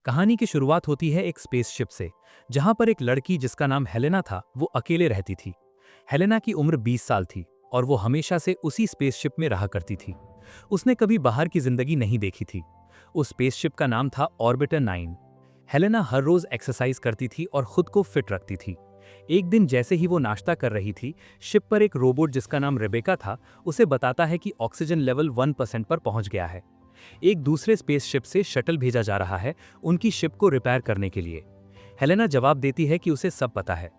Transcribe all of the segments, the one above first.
कहानी की शुरुआत होती है एक स्पेसशिप से, जहां पर एक लड़की जिसका नाम हेलेना था वो अकेले रहती थी। हेलेना की उम्र 20 साल थी और वो हमेशा से उसी स्पेसशिप में रहा करती थी। उसने कभी बाहर की जिंदगी नहीं देखी थी। उस स्पेसशिप का नाम था ऑर्बिटर 9। हेलेना हर रोज एक्सरसाइज करती थी और खुद को फिट रखती थी। एक दिन जैसे ही वो नाश्ता कर रही थी, शिप पर एक रोबोट जिसका नाम रेबेका था उसे बताता है कि ऑक्सीजन लेवल 1% पर पहुंच गया है। एक दूसरे स्पेसशिप से शटल भेजा जा रहा है उनकी शिप को रिपेयर करने के लिए। हेलेना जवाब देती है कि उसे सब पता है।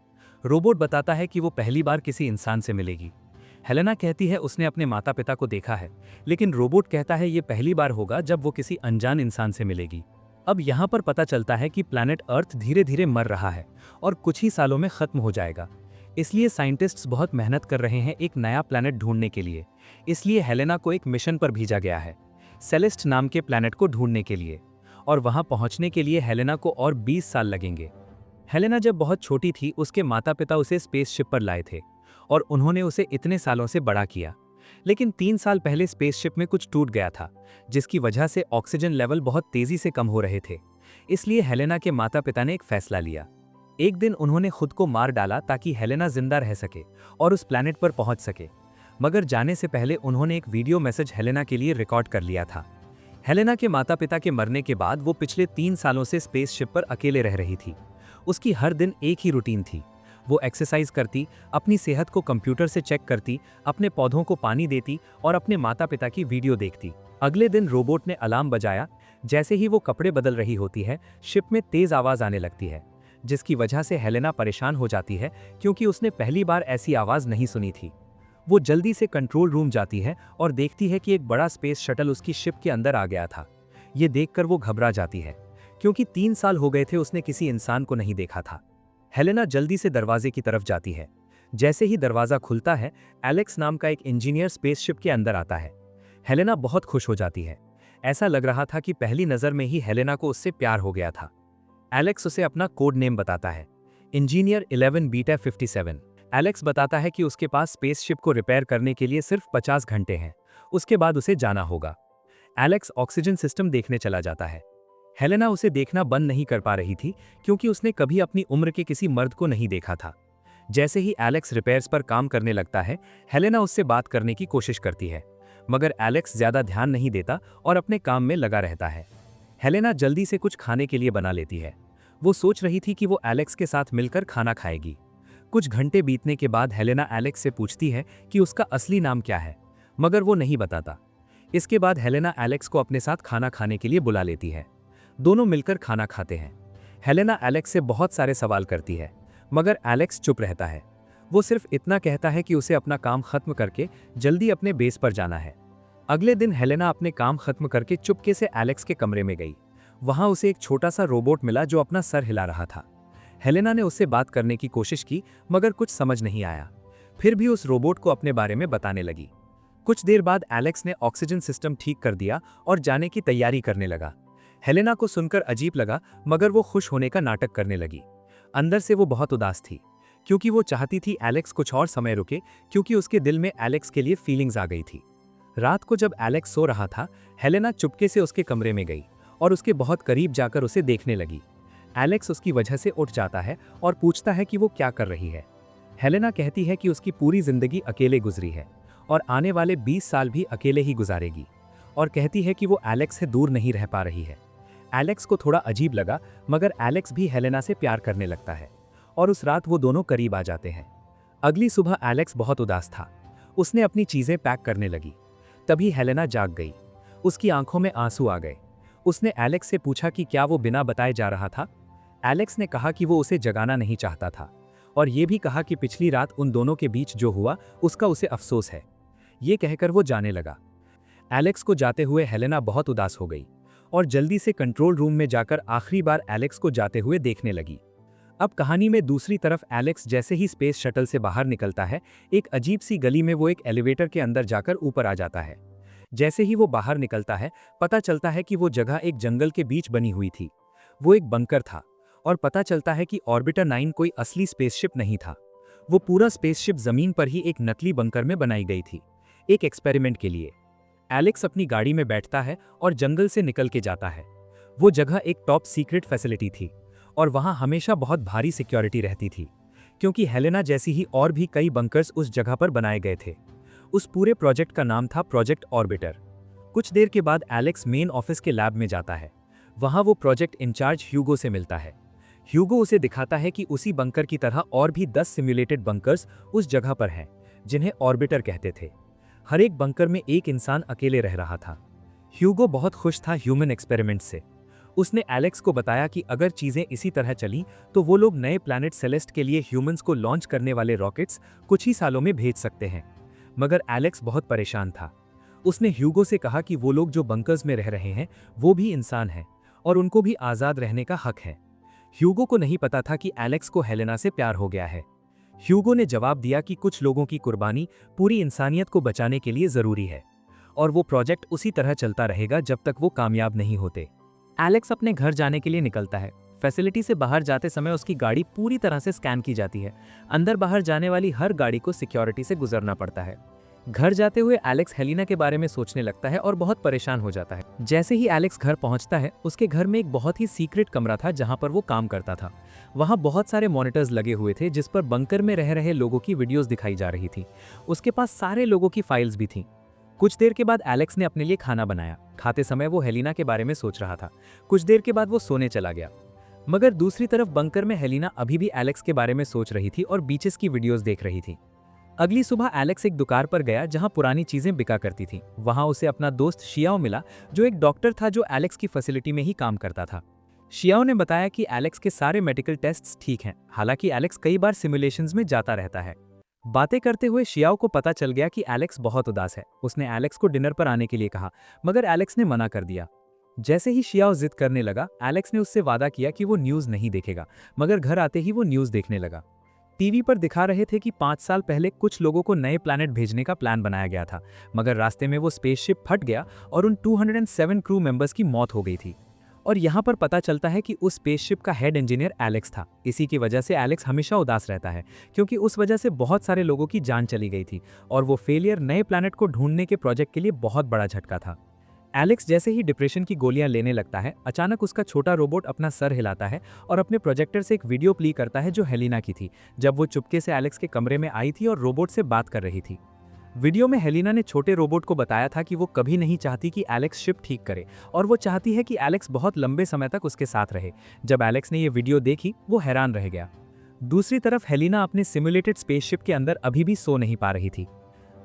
रोबोट बताता है कि वो पहली बार किसी इंसान से मिलेगी। हेलेना कहती है उसने अपने माता पिता को देखा है, लेकिन रोबोट कहता है ये पहली बार होगा जब वो किसी अनजान इंसान से मिलेगी। अब यहाँ पर पता चलता है कि प्लैनेट अर्थ धीरे धीरे मर रहा है और कुछ ही सालों में खत्म हो जाएगा। इसलिए साइंटिस्ट्स बहुत मेहनत कर रहे हैं एक नया प्लैनेट ढूंढने के लिए। इसलिए हेलेना को एक मिशन पर भेजा गया है, सेलेस्ट नाम के प्लैनेट को ढूंढने के लिए। और वहां पहुंचने के लिए हेलेना को और 20 साल लगेंगे। हेलेना जब बहुत छोटी थी उसके माता पिता उसे स्पेसशिप पर लाए थे और उन्होंने उसे इतने सालों से बड़ा किया। लेकिन 3 साल पहले स्पेसशिप में कुछ टूट गया था, जिसकी वजह से ऑक्सीजन लेवल बहुत तेजी से कम हो रहे थे। इसलिए हेलेना के माता पिता ने एक फैसला लिया। एक दिन उन्होंने खुद को मार डाला ताकि हेलेना जिंदा रह सके और उस प्लैनेट पर पहुंच सके। मगर जाने से पहले उन्होंने एक वीडियो मैसेज हेलेना के लिए रिकॉर्ड कर लिया था। हेलेना के माता पिता के मरने के बाद वो पिछले 3 सालों से स्पेसशिप पर अकेले रह रही थी। उसकी हर दिन एक ही रूटीन थी। वो एक्सरसाइज करती, अपनी सेहत को कंप्यूटर से चेक करती, अपने पौधों को पानी देती और अपने माता पिता की वीडियो देखती। अगले दिन रोबोट ने अलार्म बजाया। जैसे ही वो कपड़े बदल रही होती है, शिप में तेज आवाज आने लगती है, जिसकी वजह से हेलेना परेशान हो जाती है क्योंकि उसने पहली बार ऐसी आवाज नहीं सुनी थी। वो जल्दी से कंट्रोल रूम जाती है और देखती है कि एक बड़ा स्पेस शटल उसकी शिप के अंदर आ गया था। ये देखकर वो घबरा जाती है, क्योंकि 3 साल हो गए थे उसने किसी इंसान को नहीं देखा था। हेलेना जल्दी से दरवाजे की तरफ जाती है। जैसे ही दरवाजा खुलता है, एलेक्स नाम का एक इंजीनियर स्पेसशिप के अंदर आता है। हेलेना बहुत खुश हो जाती है। ऐसा लग रहा था कि पहली नजर में ही हेलेना को उससे प्यार हो गया था। एलेक्स उसे अपना कोड नेम बताता है, इंजीनियर 11 बीटा 57। एलेक्स बताता है कि उसके पास स्पेसशिप को रिपेयर करने के लिए सिर्फ 50 घंटे हैं, उसके बाद उसे जाना होगा। एलेक्स ऑक्सीजन सिस्टम देखने चला जाता है। हेलेना उसे देखना बंद नहीं कर पा रही थी, क्योंकि उसने कभी अपनी उम्र के किसी मर्द को नहीं देखा था। जैसे ही एलेक्स रिपेयर्स पर काम करने लगता है, हेलेना उससे बात करने की कोशिश करती है, मगर एलेक्स ज्यादा ध्यान नहीं देता और अपने काम में लगा रहता है। हेलेना जल्दी से कुछ खाने के लिए बना लेती है। वो सोच रही थी कि वो एलेक्स के साथ मिलकर खाना खाएगी। कुछ घंटे बीतने के बाद हेलेना एलेक्स से पूछती है कि उसका असली नाम क्या है, मगर वो नहीं बताता। इसके बाद हेलेना एलेक्स को अपने साथ खाना खाने के लिए बुला लेती है। दोनों मिलकर खाना खाते हैं। हेलेना एलेक्स से बहुत सारे सवाल करती है, मगर एलेक्स चुप रहता है। वो सिर्फ इतना कहता है कि उसे अपना काम खत्म करके जल्दी अपने बेस पर जाना है। अगले दिन हेलेना अपने काम खत्म करके चुपके से एलेक्स के कमरे में गई। वहां उसे एक छोटा सा रोबोट मिला जो अपना सर हिला रहा था। हेलेना ने उससे बात करने की कोशिश की, मगर कुछ समझ नहीं आया। फिर भी उस रोबोट को अपने बारे में बताने लगी। कुछ देर बाद एलेक्स ने ऑक्सीजन सिस्टम ठीक कर दिया और जाने की तैयारी करने लगा। हेलेना को सुनकर अजीब लगा, मगर वो खुश होने का नाटक करने लगी। अंदर से वो बहुत उदास थी, क्योंकि वो चाहती थी एलेक्स कुछ और समय रुके, क्योंकि उसके दिल में एलेक्स के लिए फीलिंग्स आ गई थी। रात को जब एलेक्स सो रहा था, हेलेना चुपके से उसके कमरे में गई और उसके बहुत करीब जाकर उसे देखने लगी। एलेक्स उसकी वजह से उठ जाता है और पूछता है कि वो क्या कर रही है। हेलेना कहती है कि उसकी पूरी जिंदगी अकेले गुजरी है और आने वाले 20 साल भी अकेले ही गुजारेगी, और कहती है कि वो एलेक्स से दूर नहीं रह पा रही है। एलेक्स को थोड़ा अजीब लगा, मगर एलेक्स भी हेलेना से प्यार करने लगता है और उस रात वो दोनों करीब आ जाते हैं। अगली सुबह एलेक्स बहुत उदास था। उसने अपनी चीजें पैक करने लगी। तभी हेलेना जाग गई। उसकी आंखों में आंसू आ गए। उसने एलेक्स से पूछा कि क्या वो बिना बताए जा रहा था। एलेक्स ने कहा कि वो उसे जगाना नहीं चाहता था, और ये भी कहा कि पिछली रात उन दोनों के बीच जो हुआ उसका उसे अफसोस है। ये कहकर वो जाने लगा। एलेक्स को जाते हुए हेलेना बहुत उदास हो गई और जल्दी से कंट्रोल रूम में जाकर आखिरी बार एलेक्स को जाते हुए देखने लगी। अब कहानी में दूसरी तरफ एलेक्स जैसे ही स्पेस शटल से बाहर निकलता है, एक अजीब सी गली में वो एक एलिवेटर के अंदर जाकर ऊपर आ जाता है। जैसे ही वो बाहर निकलता है, पता चलता है कि वो जगह एक जंगल के बीच बनी हुई थी। वो एक बंकर था, और पता चलता है कि ऑर्बिटर 9 कोई असली स्पेसशिप नहीं था। वो पूरा स्पेसशिप जमीन पर ही एक नकली बंकर में बनाई गई थी, एक एक्सपेरिमेंट के लिए। एलेक्स अपनी गाड़ी में बैठता है और जंगल से निकल के जाता है। वो जगह एक टॉप सीक्रेट फैसिलिटी थी और वहां हमेशा बहुत भारी सिक्योरिटी रहती थी, क्योंकि हेलेना जैसी ही और भी कई बंकर्स उस जगह पर बनाए गए थे। उस पूरे प्रोजेक्ट का नाम था प्रोजेक्ट ऑर्बिटर। कुछ देर के बाद एलेक्स मेन ऑफिस के लैब में जाता है। वहां वो प्रोजेक्ट इंचार्ज ह्यूगो से मिलता है। ह्यूगो उसे दिखाता है कि उसी बंकर की तरह और भी 10 सिम्युलेटेड बंकर्स उस जगह पर हैं, जिन्हें ऑर्बिटर कहते थे। हर एक बंकर में एक इंसान अकेले रह रहा था। ह्यूगो बहुत खुश था ह्यूमन एक्सपेरिमेंट से। उसने एलेक्स को बताया कि अगर चीजें इसी तरह चली तो वो लोग नए प्लैनेट सेलेस्ट के लिए ह्यूमंस को लॉन्च करने वाले रॉकेट्स कुछ ही सालों में भेज सकते हैं। मगर एलेक्स बहुत परेशान था। उसने ह्यूगो से कहा कि वो लोग जो बंकर्स में रह रहे हैं वो भी इंसान हैं और उनको भी आज़ाद रहने का हक है। ह्यूगो को नहीं पता था कि एलेक्स को हेलेना से प्यार हो गया है। ह्यूगो ने जवाब दिया कि कुछ लोगों की कुर्बानी पूरी इंसानियत को बचाने के लिए ज़रूरी है और वो प्रोजेक्ट उसी तरह चलता रहेगा जब तक वो कामयाब नहीं होते। एलेक्स अपने घर जाने के लिए निकलता है। फैसिलिटी से बाहर जाते समय उसकी गाड़ी पूरी तरह से स्कैन की जाती है। अंदर बाहर जाने वाली हर गाड़ी को सिक्योरिटी से गुजरना पड़ता है। घर जाते हुए एलेक्स हेलिना के बारे में सोचने लगता है और बहुत परेशान हो जाता है। जैसे ही एलेक्स घर पहुंचता है, उसके घर में एक बहुत ही सीक्रेट कमरा था जहां पर वो काम करता था। वहां बहुत सारे मॉनिटर्स लगे हुए थे जिस पर बंकर में रह रहे लोगों की वीडियोस दिखाई जा रही थी। उसके पास सारे लोगों की फाइल्स भी थीं। कुछ देर के बाद एलेक्स ने अपने लिए खाना बनाया। खाते समय वो हेलिना के बारे में सोच रहा था। कुछ देर के बाद वो सोने चला गया। मगर दूसरी तरफ बंकर में हेलिना अभी भी एलेक्स के बारे में सोच रही थी और बीचेस की वीडियोस देख रही थी। अगली सुबह एलेक्स एक दुकान पर गया जहां पुरानी चीजें बिका करती थीं। वहां उसे अपना दोस्त शियाओ मिला, जो एक डॉक्टर था जो एलेक्स की फैसिलिटी में ही काम करता था। शियाओ ने बताया कि एलेक्स के सारे मेडिकल टेस्ट्स ठीक हैं, हालांकि एलेक्स कई बार सिमुलेशंस में जाता रहता है। बातें करते हुए शियाओ को पता चल गया कि एलेक्स बहुत उदास है। उसने एलेक्स को डिनर पर आने के लिए कहा, मगर एलेक्स ने मना कर दिया। जैसे ही शियाओ जिद करने लगा, एलेक्स ने उससे वादा किया कि वो न्यूज़ नहीं देखेगा, मगर घर आते ही वो न्यूज़ देखने लगा। टीवी पर दिखा रहे थे कि 5 साल पहले कुछ लोगों को नए प्लैनेट भेजने का प्लान बनाया गया था, मगर रास्ते में वो स्पेसशिप फट गया और उन 207 क्रू मेंबर्स की मौत हो गई थी। और यहाँ पर पता चलता है कि उस स्पेसशिप का हेड इंजीनियर एलेक्स था। इसी की वजह से एलेक्स हमेशा उदास रहता है, क्योंकि उस वजह से बहुत सारे लोगों की जान चली गई थी और वो फेलियर नए प्लैनेट को ढूंढने के प्रोजेक्ट के लिए बहुत बड़ा झटका था। एलेक्स जैसे ही डिप्रेशन की गोलियां लेने लगता है, अचानक उसका छोटा रोबोट अपना सर हिलाता है और अपने प्रोजेक्टर से एक वीडियो प्ले करता है जो हेलिना की थी, जब वो चुपके से एलेक्स के कमरे में आई थी और रोबोट से बात कर रही थी। वीडियो में हेलिना ने छोटे रोबोट को बताया था कि वो कभी नहीं चाहती कि एलेक्स शिप ठीक करे और वो चाहती है कि एलेक्स बहुत लंबे समय तक उसके साथ रहे। जब एलेक्स ने ये वीडियो देखी, वो हैरान रह गया। दूसरी तरफ हेलिना अपने सिमुलेटेड स्पेसशिप के अंदर अभी भी सो नहीं पा रही थी।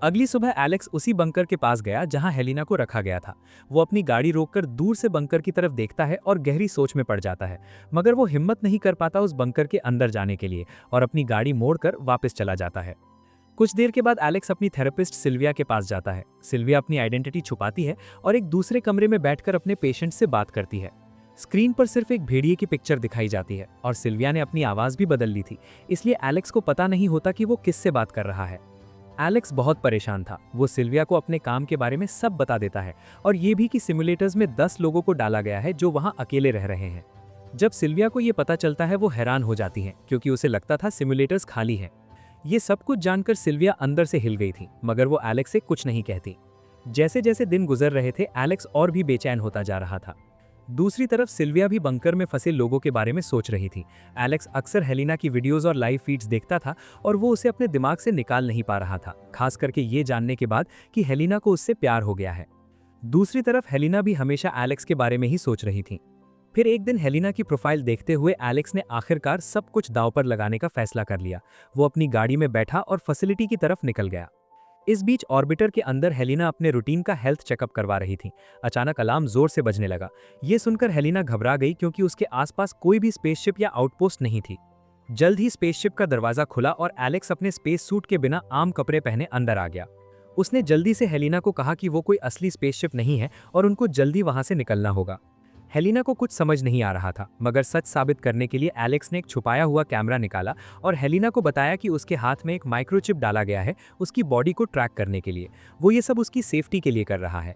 अगली सुबह एलेक्स उसी बंकर के पास गया जहां हेलिना को रखा गया था। वो अपनी गाड़ी रोककर दूर से बंकर की तरफ देखता है और गहरी सोच में पड़ जाता है, मगर वो हिम्मत नहीं कर पाता उस बंकर के अंदर जाने के लिए और अपनी गाड़ी मोड़कर वापस चला जाता है। कुछ देर के बाद एलेक्स अपनी थेरेपिस्ट सिल्विया के पास जाता है। सिल्विया अपनी आइडेंटिटी छुपाती है और एक दूसरे कमरे में बैठकर अपने पेशेंट से बात करती है। स्क्रीन पर सिर्फ एक भेड़िए की पिक्चर दिखाई जाती है और सिल्विया ने अपनी आवाज भी बदल ली थी, इसलिए एलेक्स को पता नहीं होता कि वो किससे बात कर रहा है। एलेक्स बहुत परेशान था। वो सिल्विया को अपने काम के बारे में सब बता देता है और ये भी कि सिमुलेटर्स में 10 लोगों को डाला गया है जो वहां अकेले रह रहे हैं। जब सिल्विया को ये पता चलता है, वो हैरान हो जाती है, क्योंकि उसे लगता था सिमुलेटर्स खाली हैं। ये सब कुछ जानकर सिल्विया अंदर से हिल गई थी, मगर वो एलेक्स से कुछ नहीं कहती। जैसे जैसे दिन गुजर रहे थे, एलेक्स और भी बेचैन होता जा रहा था। दूसरी तरफ सिल्विया भी बंकर में फंसे लोगों के बारे में सोच रही थी। एलेक्स अक्सर हेलिना की वीडियोस और लाइव फीड्स देखता था और वो उसे अपने दिमाग से निकाल नहीं पा रहा था, खास करके ये जानने के बाद कि हेलिना को उससे प्यार हो गया है। दूसरी तरफ हेलिना भी हमेशा एलेक्स के बारे में ही सोच रही थी। फिर एक दिन हेलिना की प्रोफाइल देखते हुए एलेक्स ने आखिरकार सब कुछ दांव पर लगाने का फैसला कर लिया। वो अपनी गाड़ी में बैठा और फैसिलिटी की तरफ निकल गया। इस बीच ऑर्बिटर के अंदर हेलिना अपने रूटीन का हेल्थ चेकअप करवा रही थी। अचानक अलार्म जोर से बजने लगा। ये सुनकर हेलिना घबरा गई, क्योंकि उसके आसपास कोई भी स्पेसशिप या आउटपोस्ट नहीं थी। जल्द ही स्पेसशिप का दरवाजा खुला और एलेक्स अपने स्पेस सूट के बिना आम कपड़े पहने अंदर आ गया। उसने जल्दी से हेलिना को कहा कि वो कोई असली स्पेसशिप नहीं है और उनको जल्दी वहां से निकलना होगा। हेलिना को कुछ समझ नहीं आ रहा था, मगर सच साबित करने के लिए एलेक्स ने एक छुपाया हुआ कैमरा निकाला और हेलिना को बताया कि उसके हाथ में एक माइक्रोचिप डाला गया है उसकी बॉडी को ट्रैक करने के लिए। वो ये सब उसकी सेफ्टी के लिए कर रहा है।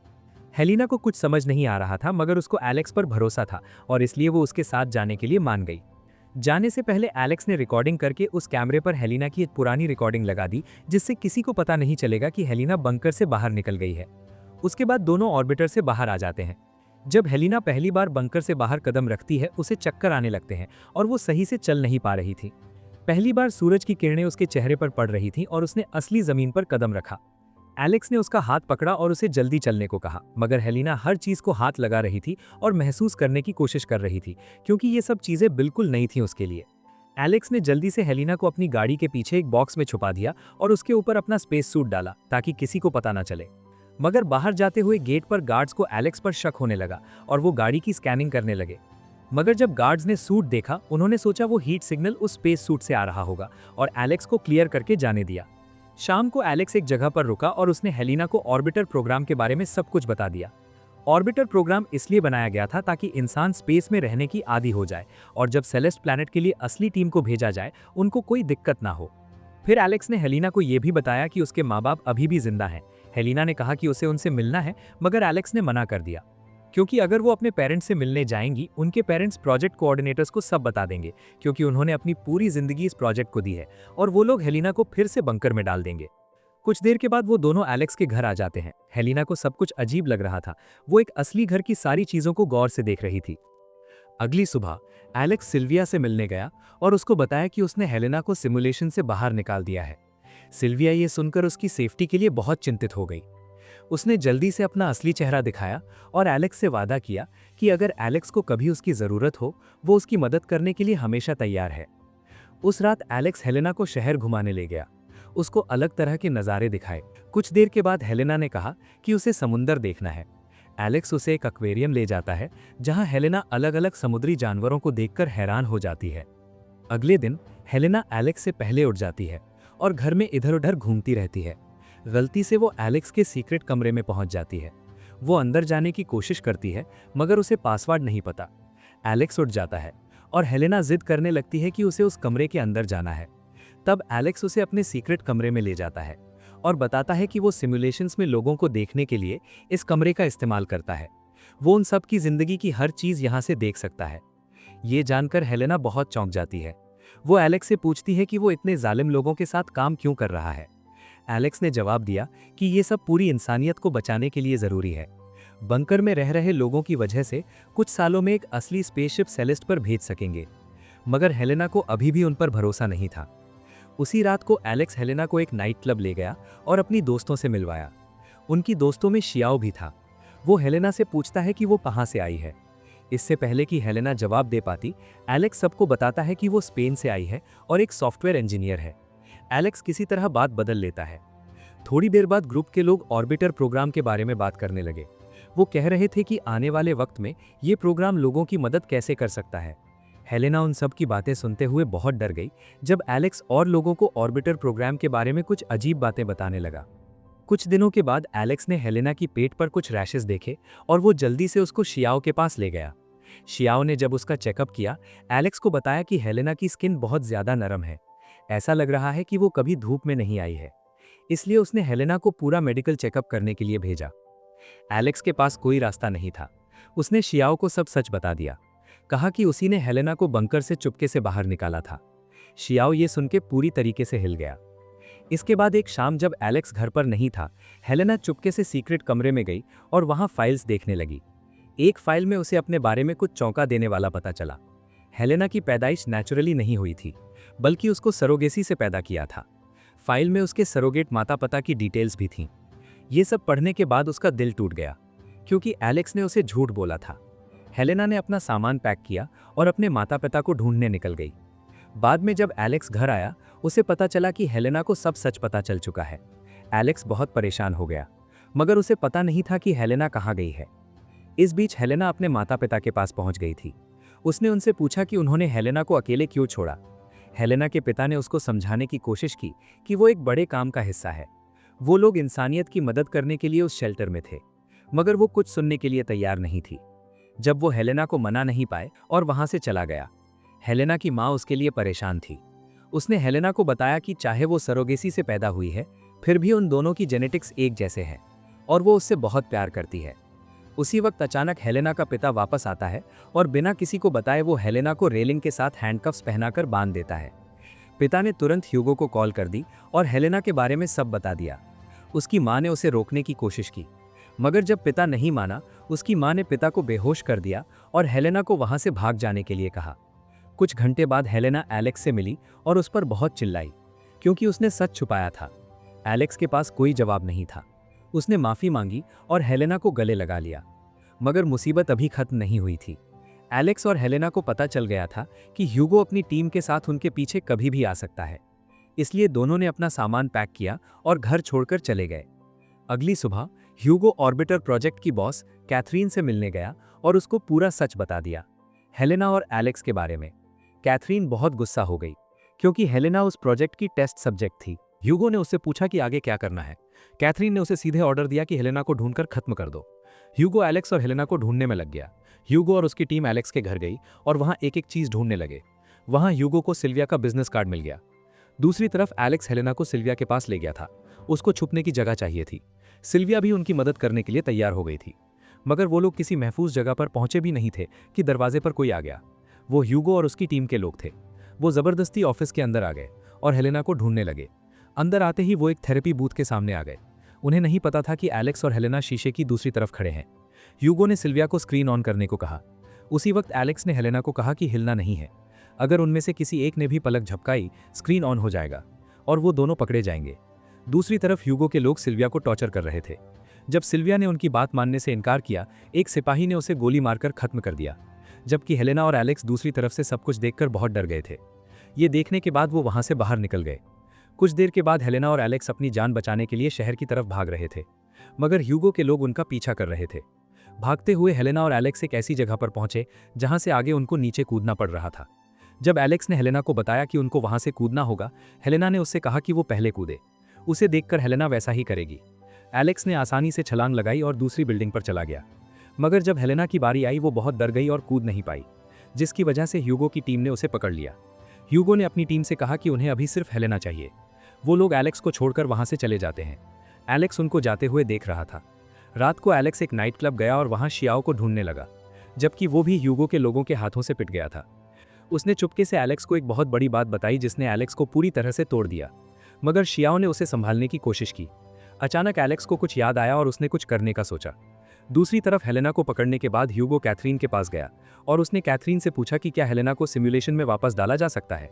हेलिना को कुछ समझ नहीं आ रहा था, मगर उसको एलेक्स पर भरोसा था और इसलिए वो उसके साथ जाने के लिए मान गई। जाने से पहले एलेक्स ने रिकॉर्डिंग करके उस कैमरे पर हेलिना की एक पुरानी रिकॉर्डिंग लगा दी, जिससे किसी को पता नहीं चलेगा कि हेलिना बंकर से बाहर निकल गई है। उसके बाद दोनों ऑर्बिटर से बाहर आ जाते हैं। जब हेलिना पहली बार बंकर से बाहर कदम रखती है उसे चक्कर आने लगते हैं और वो सही से चल नहीं पा रही थी। पहली बार सूरज की किरणें उसके चेहरे पर पड़ रही थीं और उसने असली जमीन पर कदम रखा। एलेक्स ने उसका हाथ पकड़ा और उसे जल्दी चलने को कहा, मगर हेलिना हर चीज को हाथ लगा रही थी और महसूस करने की कोशिश कर रही थी, क्योंकि ये सब चीजें बिल्कुल नई थी उसके लिए। एलेक्स ने जल्दी से हेलिना को अपनी गाड़ी के पीछे एक बॉक्स में छुपा दिया और उसके ऊपर अपना स्पेस सूट डाला ताकि किसी को पता न चले। मगर बाहर जाते हुए गेट पर गार्ड्स को एलेक्स पर शक होने लगा और वो गाड़ी की स्कैनिंग करने लगे। मगर जब गार्ड्स ने सूट देखा, उन्होंने सोचा वो हीट सिग्नल उस स्पेस सूट से आ रहा होगा और एलेक्स को क्लियर करके जाने दिया। शाम को एलेक्स एक जगह पर रुका और उसने हेलिना को ऑर्बिटर प्रोग्राम के बारे में सब कुछ बता दिया। ऑर्बिटर प्रोग्राम इसलिए बनाया गया था ताकि इंसान स्पेस में रहने की आदी हो जाए और जब सेलेस्ट प्लैनेट के लिए असली टीम को भेजा जाए उनको कोई दिक्कत ना हो। फिर एलेक्स ने हेलिना को यह भी बताया कि उसके माँ बाप अभी भी जिंदा हैं। हेलिना ने कहा कि उसे उनसे मिलना है, मगर एलेक्स ने मना कर दिया, क्योंकि अगर वो अपने पेरेंट्स से मिलने जाएंगी उनके पेरेंट्स प्रोजेक्ट कोऑर्डिनेटर्स को सब बता देंगे, क्योंकि उन्होंने अपनी पूरी जिंदगी इस प्रोजेक्ट को दी है और वो लोग हेलिना को फिर से बंकर में डाल देंगे। कुछ देर के बाद वो दोनों एलेक्स के घर आ जाते हैं। हेलिना को सब कुछ अजीब लग रहा था। वो एक असली घर की सारी चीजों को गौर से देख रही थी। अगली सुबह एलेक्स सिल्विया से मिलने गया और उसको बताया कि उसने हेलेना को सिमुलेशन से बाहर निकाल दिया है। सिल्विया ये सुनकर उसकी सेफ्टी के लिए बहुत चिंतित हो गई। उसने जल्दी से अपना असली चेहरा दिखाया और एलेक्स से वादा किया कि अगर एलेक्स को कभी उसकी ज़रूरत हो वो उसकी मदद करने के लिए हमेशा तैयार है। उस रात एलेक्स हेलेना को शहर घुमाने ले गया, उसको अलग तरह के नज़ारे दिखाए। कुछ देर के बाद हेलेना ने कहा कि उसे समुंदर देखना है। एलेक्स उसे एक एक्वेरियम ले जाता है जहां हेलेना अलग अलग समुद्री जानवरों को देखकर हैरान हो जाती है। अगले दिन हेलेना एलेक्स से पहले उठ जाती है और घर में इधर उधर घूमती रहती है। गलती से वो एलेक्स के सीक्रेट कमरे में पहुंच जाती है। वो अंदर जाने की कोशिश करती है मगर उसे पासवर्ड नहीं पता। एलेक्स उठ जाता है और हेलेना जिद करने लगती है कि उसे उस कमरे के अंदर जाना है। तब एलेक्स उसे अपने सीक्रेट कमरे में ले जाता है और बताता है कि वो सिमुलेशंस में लोगों को देखने के लिए इस कमरे का इस्तेमाल करता है। वो उन सब की जिंदगी की हर चीज यहाँ से देख सकता है। ये जानकर हेलेना बहुत चौंक जाती है। वो एलेक्स से पूछती है कि वो इतने जालिम लोगों के साथ काम क्यों कर रहा है। एलेक्स ने जवाब दिया कि ये सब पूरी इंसानियत को बचाने के लिए जरूरी है। बंकर में रह रहे लोगों की वजह से कुछ सालों में एक असली स्पेसशिप सेलेस्ट पर भेज सकेंगे। मगर हेलेना को अभी भी उन पर भरोसा नहीं था। उसी रात को एलेक्स हेलेना को एक नाइट क्लब ले गया और अपनी दोस्तों से मिलवाया। उनकी दोस्तों में शियाओ भी था। वो हेलेना से पूछता है कि वो कहाँ से आई है। इससे पहले कि हेलेना जवाब दे पाती, एलेक्स सबको बताता है कि वो स्पेन से आई है और एक सॉफ्टवेयर इंजीनियर है। एलेक्स किसी तरह बात बदल लेता है। थोड़ी देर बाद ग्रुप के लोग ऑर्बिटर प्रोग्राम के बारे में बात करने लगे। वो कह रहे थे कि आने वाले वक्त में ये प्रोग्राम लोगों की मदद कैसे कर सकता है। हेलेना उन सब की बातें सुनते हुए बहुत डर गई जब एलेक्स और लोगों को ऑर्बिटर प्रोग्राम के बारे में कुछ अजीब बातें बताने लगा। कुछ दिनों के बाद एलेक्स ने हेलेना की पेट पर कुछ रैशेस देखे और वो जल्दी से उसको शियाओ के पास ले गया। शियाओ ने जब उसका चेकअप किया, एलेक्स को बताया कि हेलेना की स्किन बहुत ज्यादा नरम है। ऐसा लग रहा है कि वो कभी धूप में नहीं आई है। इसलिए उसने हेलेना को पूरा मेडिकल चेकअप करने के लिए भेजा। एलेक्स के पास कोई रास्ता नहीं था। उसने शियाओ को सब सच बता दिया। कहा कि उसी ने हेलेना को बंकर से चुपके से बाहर निकाला था। शियाओ ये सुन के पूरी तरीके से हिल गया। इसके बाद एक शाम जब एलेक्स घर पर नहीं था, हेलेना चुपके से सीक्रेट कमरे में गई और वहां फाइल्स देखने लगी। एक फाइल में उसे अपने बारे में कुछ चौंका देने वाला पता चला। हेलेना की पैदाइश नेचुरली नहीं हुई थी, बल्कि उसको सरोगेसी से पैदा किया था। फाइल में उसके सरोगेट माता पिता की डिटेल्स भी थीं। ये सब पढ़ने के बाद उसका दिल टूट गया, क्योंकि एलेक्स ने उसे झूठ बोला था। हेलेना ने अपना सामान पैक किया और अपने माता पिता को ढूंढने निकल गई। बाद में जब एलेक्स घर आया, उसे पता चला कि हेलेना को सब सच पता चल चुका है। एलेक्स बहुत परेशान हो गया, मगर उसे पता नहीं था कि हेलेना कहाँ गई है। इस बीच हेलेना अपने माता पिता के पास पहुंच गई थी। उसने उनसे पूछा कि उन्होंने हेलेना को अकेले क्यों छोड़ा। हेलेना के पिता ने उसको समझाने की कोशिश की कि वो एक बड़े काम का हिस्सा है। वो लोग इंसानियत की मदद करने के लिए उस शेल्टर में थे, मगर वो कुछ सुनने के लिए तैयार नहीं थी। जब वो हेलेना को मना नहीं पाए और वहां से चला गया। हेलेना की माँ उसके लिए परेशान थी। उसने हेलेना को बताया कि चाहे वो सरोगेसी से पैदा हुई है, फिर भी उन दोनों की जेनेटिक्स एक जैसे हैं और वो उससे बहुत प्यार करती है। उसी वक्त अचानक हेलेना का पिता वापस आता है और बिना किसी को बताए वो हेलेना को रेलिंग के साथ हैंडकफ्स पहनाकर बांध देता है। पिता ने तुरंत ह्यूगो को कॉल कर दी और हेलेना के बारे में सब बता दिया। उसकी माँ ने उसे रोकने की कोशिश की, मगर जब पिता नहीं माना, उसकी मां ने पिता को बेहोश कर दिया और हेलेना को वहां से भाग जाने के लिए कहा। कुछ घंटे बाद हेलेना एलेक्स से मिली और उस पर बहुत चिल्लाई, क्योंकि उसने सच छुपाया था। एलेक्स के पास कोई जवाब नहीं था। उसने माफी मांगी और हेलेना को गले लगा लिया। मगर मुसीबत अभी खत्म नहीं हुई थी। एलेक्स और हेलेना को पता चल गया था कि ह्यूगो अपनी टीम के साथ उनके पीछे कभी भी आ सकता है। इसलिए दोनों ने अपना सामान पैक किया और घर छोड़कर चले गए। अगली सुबह ह्यूगो ऑर्बिटर प्रोजेक्ट की बॉस कैथरीन से मिलने गया और उसको पूरा सच बता दिया, हेलेना और एलेक्स के बारे में। कैथरीन बहुत गुस्सा हो गई, क्योंकि हेलेना उस प्रोजेक्ट की टेस्ट सब्जेक्ट थी। ह्यूगो ने उससे पूछा कि आगे क्या करना है। कैथरीन ने उसे सीधे ऑर्डर दिया कि हेलेना को ढूंढकर खत्म कर दो। ह्यूगो एलेक्स और हेलेना को ढूंढने में लग गया। ह्यूगो और उसकी टीम एलेक्स के घर गई और वहां एक एक चीज ढूंढने लगे। वहां ह्यूगो को सिल्विया का बिजनेस कार्ड मिल गया। दूसरी तरफ एलेक्स हेलेना को सिल्विया के पास ले गया था। उसको छुपने की जगह चाहिए थी। सिल्विया भी उनकी मदद करने के लिए तैयार हो गई थी। मगर वो लोग किसी महफूज जगह पर पहुंचे भी नहीं थे कि दरवाजे पर कोई आ गया। वो ह्यूगो और उसकी टीम के लोग थे। वो जबरदस्ती ऑफिस के अंदर आ गए और हेलेना को ढूंढने लगे। अंदर आते ही वो एक थेरेपी बूथ के सामने आ गए। उन्हें नहीं पता था कि एलेक्स और हेलेना शीशे की दूसरी तरफ खड़े हैं। ह्यूगो ने सिल्विया को स्क्रीन ऑन करने को कहा। उसी वक्त एलेक्स ने हेलेना को कहा कि हिलना नहीं है। अगर उनमें से किसी एक ने भी पलक झपकाई, स्क्रीन ऑन हो जाएगा और वो दोनों पकड़े जाएंगे। दूसरी तरफ ह्यूगो के लोग सिल्विया को टॉर्चर कर रहे थे। जब सिल्विया ने उनकी बात मानने से इनकार किया, एक सिपाही ने उसे गोली मारकर खत्म कर दिया। जबकि हेलेना और एलेक्स दूसरी तरफ से सब कुछ देखकर बहुत डर गए थे। ये देखने के बाद वो वहां से बाहर निकल गए। कुछ देर के बाद हेलेना और एलेक्स अपनी जान बचाने के लिए शहर की तरफ भाग रहे थे, मगर ह्यूगो के लोग उनका पीछा कर रहे थे। भागते हुए हेलेना और एलेक्स एक ऐसी जगह पर पहुंचे जहां से आगे उनको नीचे कूदना पड़ रहा था। जब एलेक्स ने हेलेना को बताया कि उनको वहां से कूदना होगा, हेलेना ने उससे कहा कि वो पहले कूदे। उसे देखकर हेलेना वैसा ही करेगी। एलेक्स ने आसानी से छलांग लगाई और दूसरी बिल्डिंग पर चला गया। मगर जब हेलेना की बारी आई, वो बहुत डर गई और कूद नहीं पाई, जिसकी वजह से ह्यूगो की टीम ने उसे पकड़ लिया। ह्यूगो ने अपनी टीम से कहा कि उन्हें अभी सिर्फ हेलेना चाहिए। वो लोग एलेक्स को छोड़कर वहां से चले जाते हैं। एलेक्स उनको जाते हुए देख रहा था। रात को एलेक्स एक नाइट क्लब गया और वहां शियाओ को ढूंढने लगा, जबकि वो भी ह्यूगो के लोगों के हाथों से पिट गया था। उसने चुपके से एलेक्स को एक बहुत बड़ी बात बताई, जिसने एलेक्स को पूरी तरह से तोड़ दिया। मगर शियाओ ने उसे संभालने की कोशिश की। अचानक एलेक्स को कुछ याद आया और उसने कुछ करने का सोचा। दूसरी तरफ हेलेना को पकड़ने के बाद ह्यूगो कैथरीन के पास गया और उसने कैथरीन से पूछा कि क्या हेलेना को सिमुलेशन में वापस डाला जा सकता है।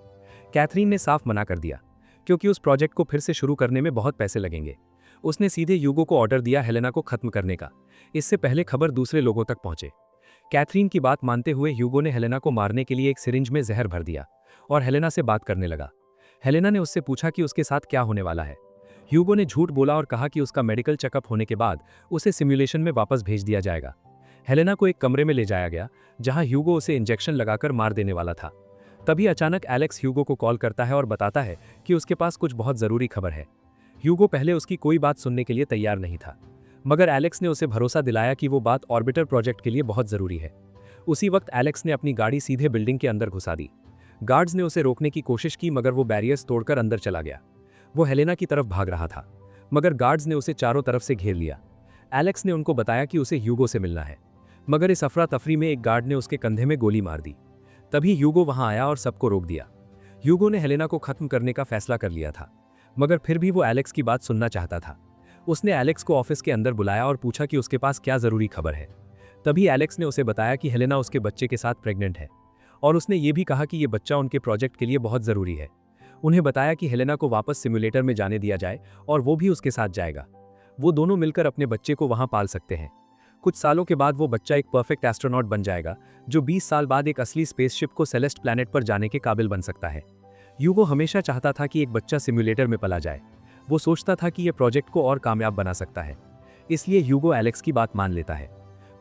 कैथरीन ने साफ मना कर दिया, क्योंकि उस प्रोजेक्ट को फिर से शुरू करने में बहुत पैसे लगेंगे। उसने सीधे ह्यूगो को ऑर्डर दिया हेलेना को खत्म करने का, इससे पहले खबर दूसरे लोगों तक पहुंचे। कैथरीन की बात मानते हुए ह्यूगो ने हेलेना को मारने के लिए एक सिरिंज में जहर भर दिया और हेलेना से बात करने लगा। हेलेना ने उससे पूछा कि उसके साथ क्या होने वाला है। ह्यूगो ने झूठ बोला और कहा कि उसका मेडिकल चेकअप होने के बाद उसे सिमुलेशन में वापस भेज दिया जाएगा। हेलेना को एक कमरे में ले जाया गया, जहां ह्यूगो उसे इंजेक्शन लगाकर मार देने वाला था। तभी अचानक एलेक्स ह्यूगो को कॉल करता है और बताता है कि उसके पास कुछ बहुत ज़रूरी खबर है। ह्यूगो पहले उसकी कोई बात सुनने के लिए तैयार नहीं था, मगर एलेक्स ने उसे भरोसा दिलाया कि वो बात ऑर्बिटर प्रोजेक्ट के लिए बहुत ज़रूरी है। उसी वक्त एलेक्स ने अपनी गाड़ी सीधे बिल्डिंग के अंदर घुसा दी। गार्ड्स ने उसे रोकने की कोशिश की, मगर वो बैरियर्स तोड़कर अंदर चला गया। वो हेलेना की तरफ भाग रहा था, मगर गार्ड्स ने उसे चारों तरफ से घेर लिया। एलेक्स ने उनको बताया कि उसे ह्यूगो से मिलना है, मगर इस अफरा तफरी में एक गार्ड ने उसके कंधे में गोली मार दी। तभी ह्यूगो वहां आया और सबको रोक दिया। ह्यूगो ने हेलेना को खत्म करने का फैसला कर लिया था, मगर फिर भी वो एलेक्स की बात सुनना चाहता था। उसने एलेक्स को ऑफिस के अंदर बुलाया और पूछा कि उसके पास क्या ज़रूरी खबर है। तभी एलेक्स ने उसे बताया कि हेलेना उसके बच्चे के साथ प्रेग्नेंट है, और उसने ये भी कहा कि ये बच्चा उनके प्रोजेक्ट के लिए बहुत ज़रूरी है। उन्हें बताया कि हेलेना को वापस सिमुलेटर में जाने दिया जाए और वो भी उसके साथ जाएगा। वो दोनों मिलकर अपने बच्चे को वहां पाल सकते हैं। कुछ सालों के बाद वो बच्चा एक परफेक्ट एस्ट्रोनॉट बन जाएगा, जो 20 साल बाद एक असली स्पेसशिप को सेलेस्ट प्लैनेट पर जाने के काबिल बन सकता है। ह्यूगो हमेशा चाहता था कि एक बच्चा सिमुलेटर में पला जाए। वो सोचता था कि यह प्रोजेक्ट को और कामयाब बना सकता है, इसलिए ह्यूगो एलेक्स की बात मान लेता है।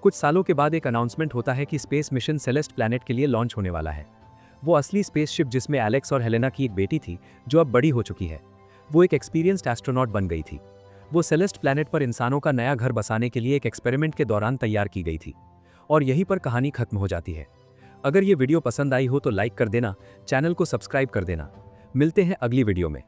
कुछ सालों के बाद एक अनाउंसमेंट होता है कि स्पेस मिशन सेलेस्ट प्लैनेट के लिए लॉन्च होने वाला है। वो असली स्पेसशिप जिसमें एलेक्स और हेलेना की एक बेटी थी, जो अब बड़ी हो चुकी है, वो एक एक्सपीरियंस्ड एस्ट्रोनॉट बन गई थी। वो सेलेस्ट प्लैनेट पर इंसानों का नया घर बसाने के लिए एक एक्सपेरिमेंट के दौरान तैयार की गई थी, और यहीं पर कहानी खत्म हो जाती है। अगर ये वीडियो पसंद आई हो तो लाइक कर देना, चैनल को सब्सक्राइब कर देना। मिलते हैं अगली वीडियो में।